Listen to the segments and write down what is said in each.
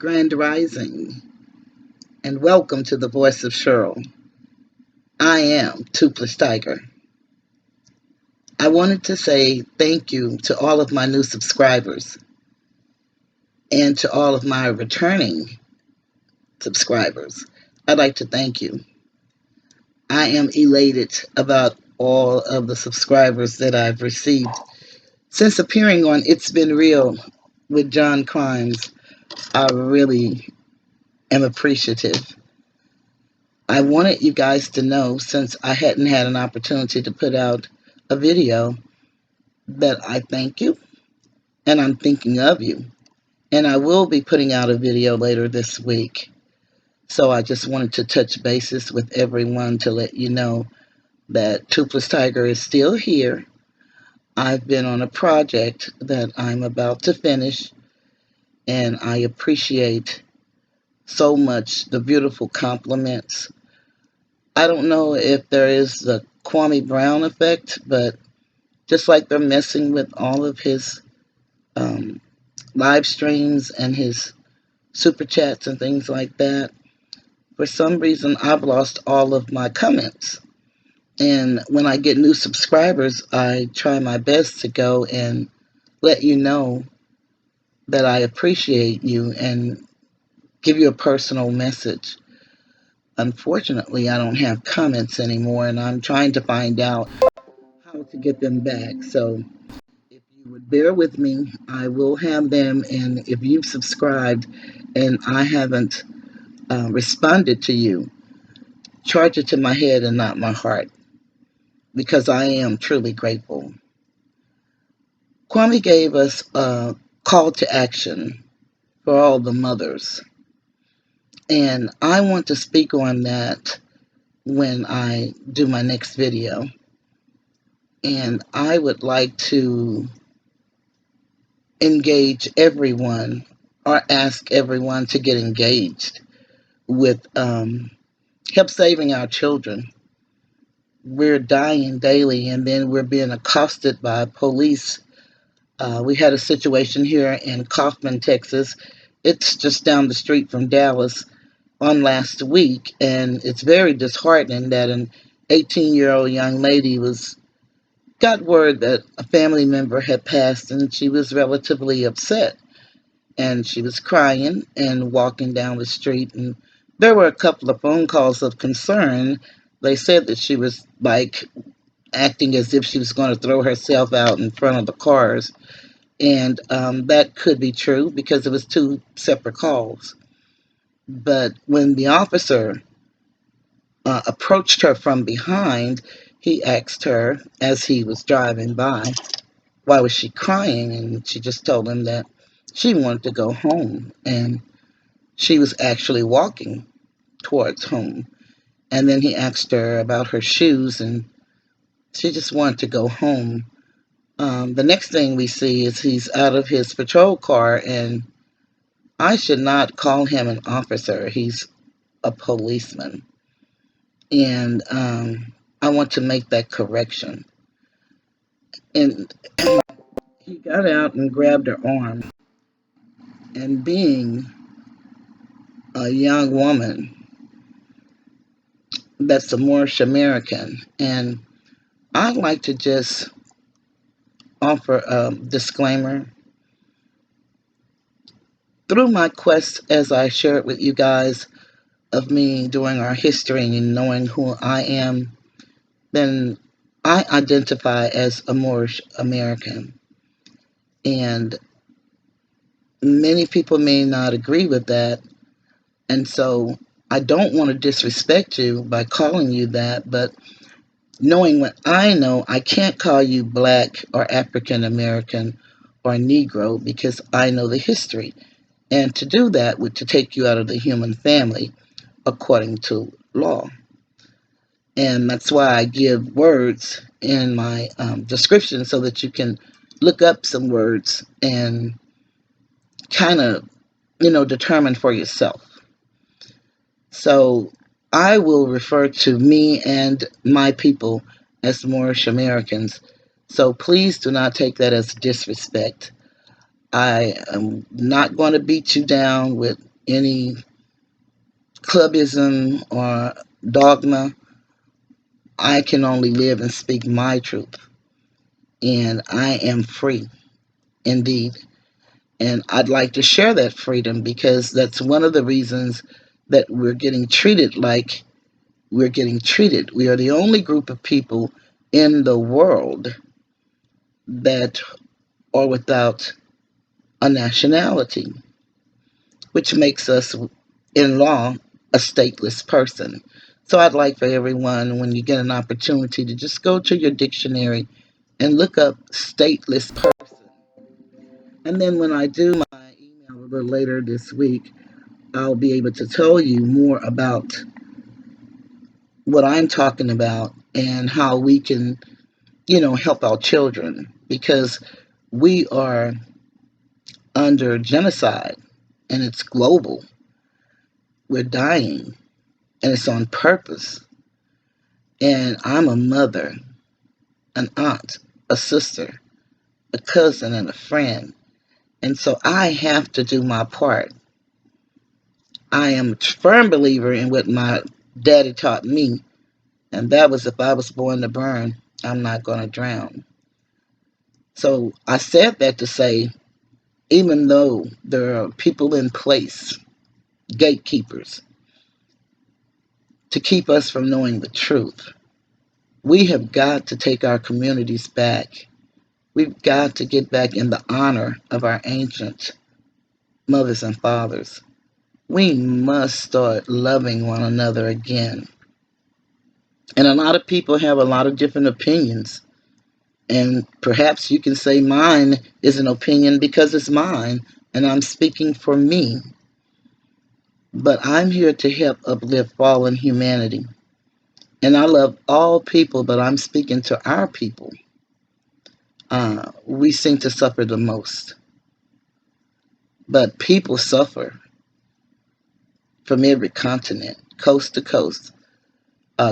Grand Rising, and welcome to the Voice of Cheryl. I am Toothless Tiger. I wanted to say thank you to all of my new subscribers and to all of my returning subscribers. I'd like to thank you. I am elated about all of the subscribers that I've received since appearing on It's Been Real with John Crimes. I really am appreciative. I wanted you guys to know, since I hadn't had an opportunity to put out a video, that I thank you and I'm thinking of you. And I will be putting out a video later this week. So I just wanted to touch bases with everyone to let you know that Toothless Tiger is still here. I've been on a project that I'm about to finish, and I appreciate so much the beautiful compliments. I don't know if there is the Kwame Brown effect, but just like they're messing with all of his live streams and his super chats and things like that, for some reason I've lost all of my comments. And when I get new subscribers, I try my best to go and let you know that I appreciate you and give you a personal message. Unfortunately, I don't have comments anymore, and I'm trying to find out how to get them back. So if you would bear with me, I will have them. And if you've subscribed and I haven't responded to you, charge it to my head and not my heart, because I am truly grateful. Kwame gave us a call to action for all the mothers, and I want to speak on that when I do my next video. And I would like to engage everyone, or ask everyone to get engaged with help saving our children. We're dying daily, and then we're being accosted by police. We had a situation here in Kaufman, Texas. It's just down the street from Dallas, on last week, and it's very disheartening that an 18-year-old young lady got word that a family member had passed, and she was relatively upset, and she was crying and walking down the street, and there were a couple of phone calls of concern. They said that she was like acting as if she was going to throw herself out in front of the cars, and that could be true because it was two separate calls. But when the officer approached her from behind, he asked her as he was driving by, why was she crying? And she just told him that she wanted to go home, and she was actually walking towards home. And then he asked her about her shoes, and she just wanted to go home. The next thing we see is he's out of his patrol car, and I should not call him an officer. He's a policeman. And I want to make that correction. And he got out and grabbed her arm. And being a young woman that's a Moorish American, and I'd like to just offer a disclaimer. Through my quest, as I shared with you guys, of me doing our history and knowing who I am, then I identify as a Moorish American. And many people may not agree with that. And so I don't want to disrespect you by calling you that, but knowing what I know, I can't call you Black or African American or Negro because I know the history. And to do that would to take you out of the human family according to law. And that's why I give words in my description so that you can look up some words and kind of, determine for yourself. So I will refer to me and my people as Moorish Americans. So please do not take that as disrespect. I am not going to beat you down with any clubism or dogma. I can only live and speak my truth. And I am free, indeed. And I'd like to share that freedom because that's one of the reasons that we're getting treated like we're getting treated. We are the only group of people in the world that are without a nationality, which makes us, in law, a stateless person. So I'd like for everyone, when you get an opportunity, to just go to your dictionary and look up stateless person. And then when I do my email a little later this week, I'll be able to tell you more about what I'm talking about and how we can, help our children because we are under genocide and it's global. We're dying and it's on purpose. And I'm a mother, an aunt, a sister, a cousin, and a friend. And so I have to do my part. I am a firm believer in what my daddy taught me, and that was if I was born to burn, I'm not going to drown. So I said that to say, even though there are people in place, gatekeepers, to keep us from knowing the truth, we have got to take our communities back. We've got to get back in the honor of our ancient mothers and fathers. We must start loving one another again. And a lot of people have a lot of different opinions. And perhaps you can say mine is an opinion because it's mine and I'm speaking for me. But I'm here to help uplift fallen humanity. And I love all people, but I'm speaking to our people. We seem to suffer the most. But people suffer from every continent, coast to coast.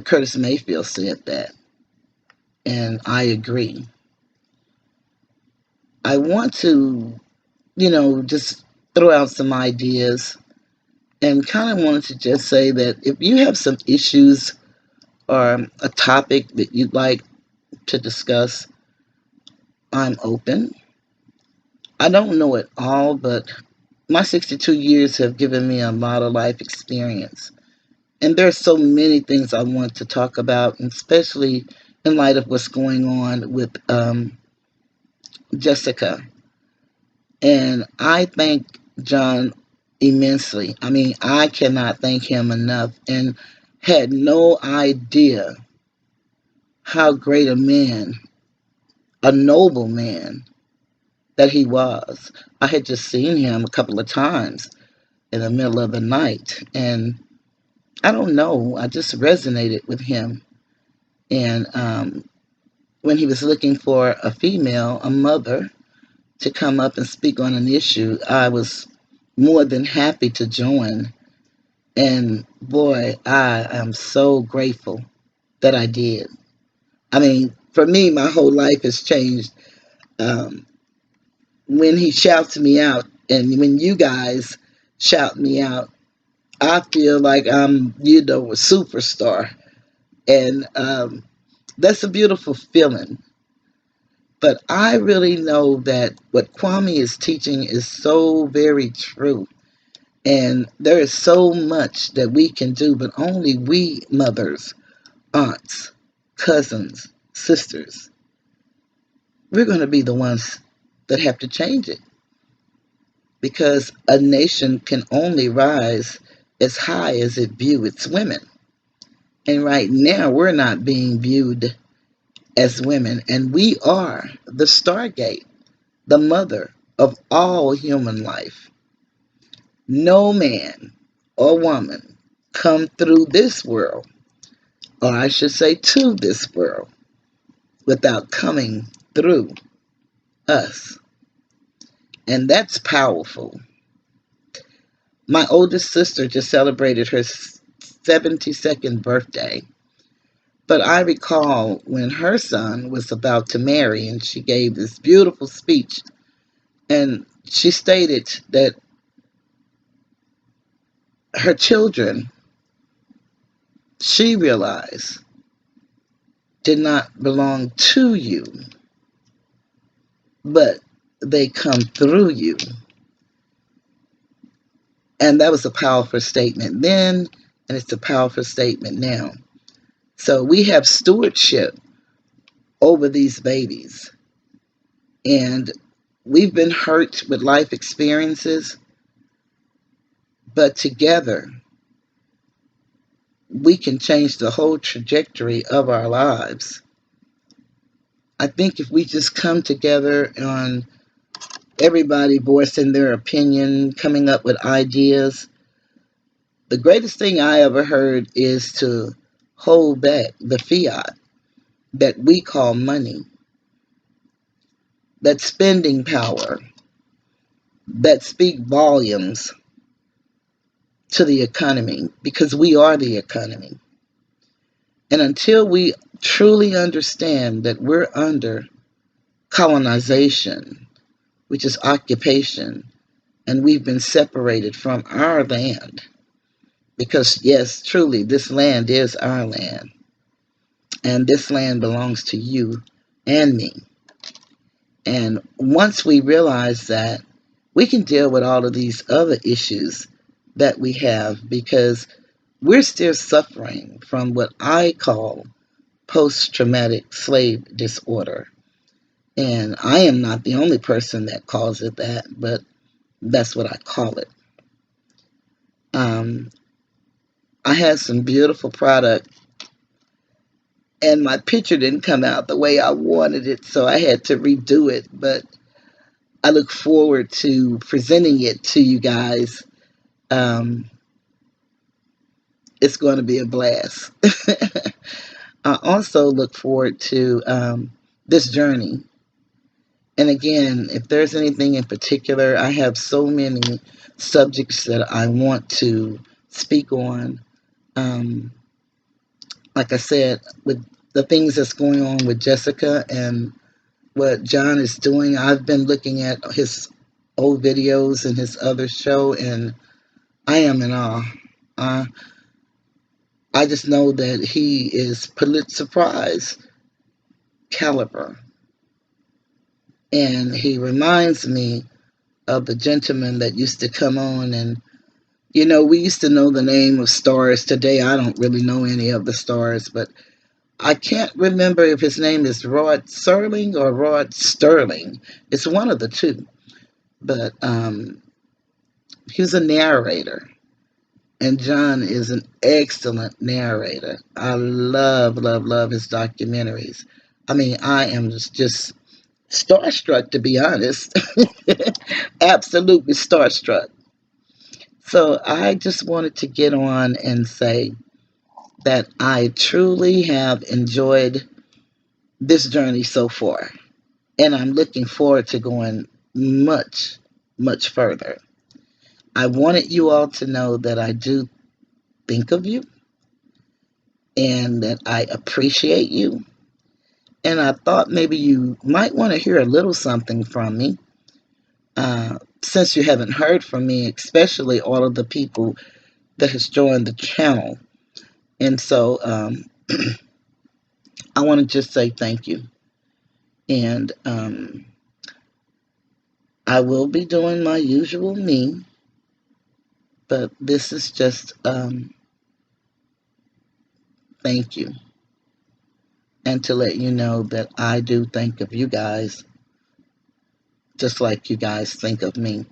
Curtis Mayfield said that, and I agree. I want to, just throw out some ideas and kind of wanted to just say that if you have some issues or a topic that you'd like to discuss, I'm open. I don't know it all, but my 62 years have given me a lot of life experience. And there's so many things I want to talk about, especially in light of what's going on with Jessica. And I thank John immensely. I mean, I cannot thank him enough and had no idea how great a man, a noble man that he was. I had just seen him a couple of times in the middle of the night. And I don't know, I just resonated with him. And when he was looking for a female, a mother, to come up and speak on an issue, I was more than happy to join. And boy, I am so grateful that I did. I mean, for me, my whole life has changed um, when he shouts me out, and when you guys shout me out. I feel like I'm, a superstar, and that's a beautiful feeling. But I really know that what Kwame is teaching is so very true. And there is so much that we can do, but only we mothers, aunts, cousins, sisters, we're going to be the ones that have to change it. Because a nation can only rise as high as it views its women. And right now, we're not being viewed as women. And we are the Stargate, the mother of all human life. No man or woman come through this world, or I should say to this world, without coming through us. And that's powerful. My oldest sister just celebrated her 72nd birthday. But I recall when her son was about to marry and she gave this beautiful speech. And she stated that her children, she realized, did not belong to you, but they come through you. And that was a powerful statement then, and it's a powerful statement now. So we have stewardship over these babies. And we've been hurt with life experiences, but together we can change the whole trajectory of our lives. I think if we just come together on everybody voicing their opinion, coming up with ideas, the greatest thing I ever heard is to hold back the fiat that we call money, that spending power, that speak volumes to the economy, because we are the economy. And until we truly understand that we're under colonization, which is occupation, and we've been separated from our land, because yes, truly, this land is our land, and this land belongs to you and me. And once we realize that, we can deal with all of these other issues that we have, because we're still suffering from what I call post-traumatic slave disorder. And I am not the only person that calls it that, but that's what I call it. I had some beautiful product, and my picture didn't come out the way I wanted it, so I had to redo it. But I look forward to presenting it to you guys. It's going to be a blast. I also look forward to this journey. And again, if there's anything in particular, I have so many subjects that I want to speak on. Um, like I said, with the things that's going on with Jessica and what John is doing, I've been looking at his old videos and his other show, and I am in awe. Uh, I just know that he is Pulitzer Prize caliber. And he reminds me of the gentleman that used to come on, and we used to know the name of stars. Today I don't really know any of the stars, but I can't remember if his name is Rod Serling or Rod Sterling. It's one of the two. But he was a narrator, and John is an excellent narrator. I love, love, love his documentaries. I mean, I am just starstruck, to be honest. Absolutely starstruck. So I just wanted to get on and say that I truly have enjoyed this journey so far. And I'm looking forward to going much, much further. I wanted you all to know that I do think of you and that I appreciate you. And I thought maybe you might want to hear a little something from me. Since you haven't heard from me, especially all of the people that has joined the channel. And so I want to just say thank you. And I will be doing my usual me, but this is just thank you. And to let you know that I do think of you guys just like you guys think of me.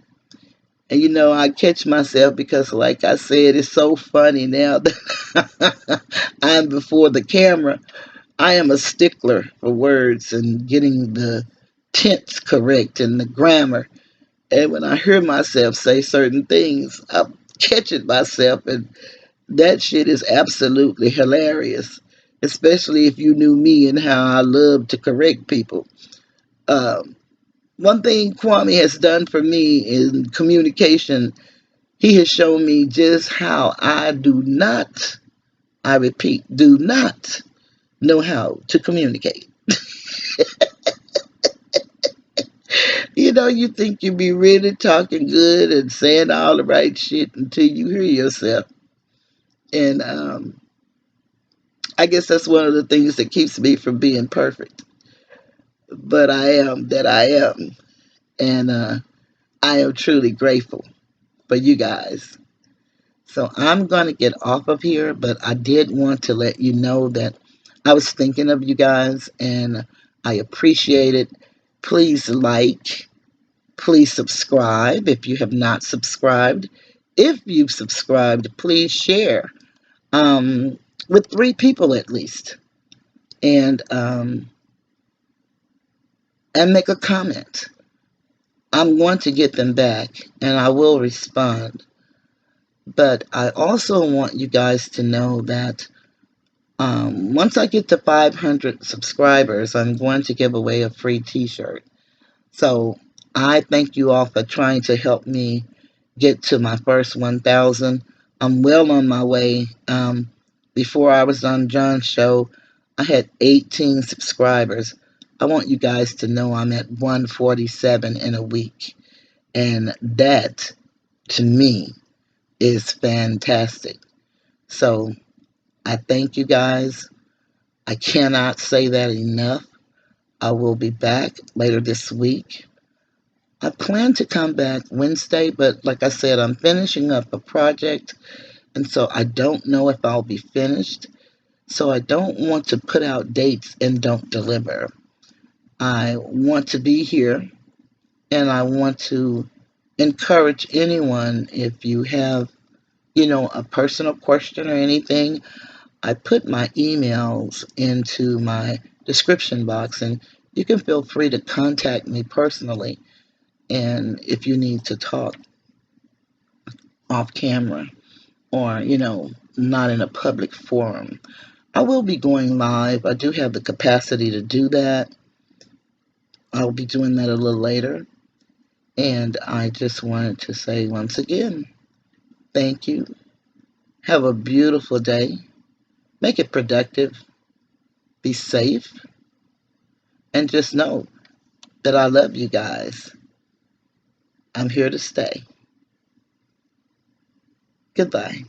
And I catch myself because, like I said, it's so funny now that I'm before the camera. I am a stickler for words and getting the tense correct and the grammar. And when I hear myself say certain things, I'm catching myself, and that shit is absolutely hilarious. Especially if you knew me and how I love to correct people. One thing Kwame has done for me in communication, he has shown me just how I do not, I repeat, do not know how to communicate. You think you be really talking good and saying all the right shit until you hear yourself. And I guess that's one of the things that keeps me from being perfect. But I am that I am. And I am truly grateful for you guys. So I'm going to get off of here, but I did want to let you know that I was thinking of you guys and I appreciate it. Please like, please subscribe if you have not subscribed. If you've subscribed, please share with 3 people at least, and make a comment. I'm going to get them back, and I will respond. But I also want you guys to know that once I get to 500 subscribers, I'm going to give away a free t-shirt. So I thank you all for trying to help me get to my first 1,000. I'm well on my way. Before I was on John's show, I had 18 subscribers. I want you guys to know I'm at 147 in a week. And that, to me, is fantastic. So I thank you guys. I cannot say that enough. I will be back later this week. I plan to come back Wednesday, but like I said, I'm finishing up a project, and so I don't know if I'll be finished. So I don't want to put out dates and don't deliver. I want to be here, and I want to encourage anyone, if you have, a personal question or anything, I put my emails into my description box, and you can feel free to contact me personally. And if you need to talk off camera or, not in a public forum, I will be going live. I do have the capacity to do that. I'll be doing that a little later. And I just wanted to say once again, thank you. Have a beautiful day. Make it productive. Be safe. And just know that I love you guys. I'm here to stay. Goodbye.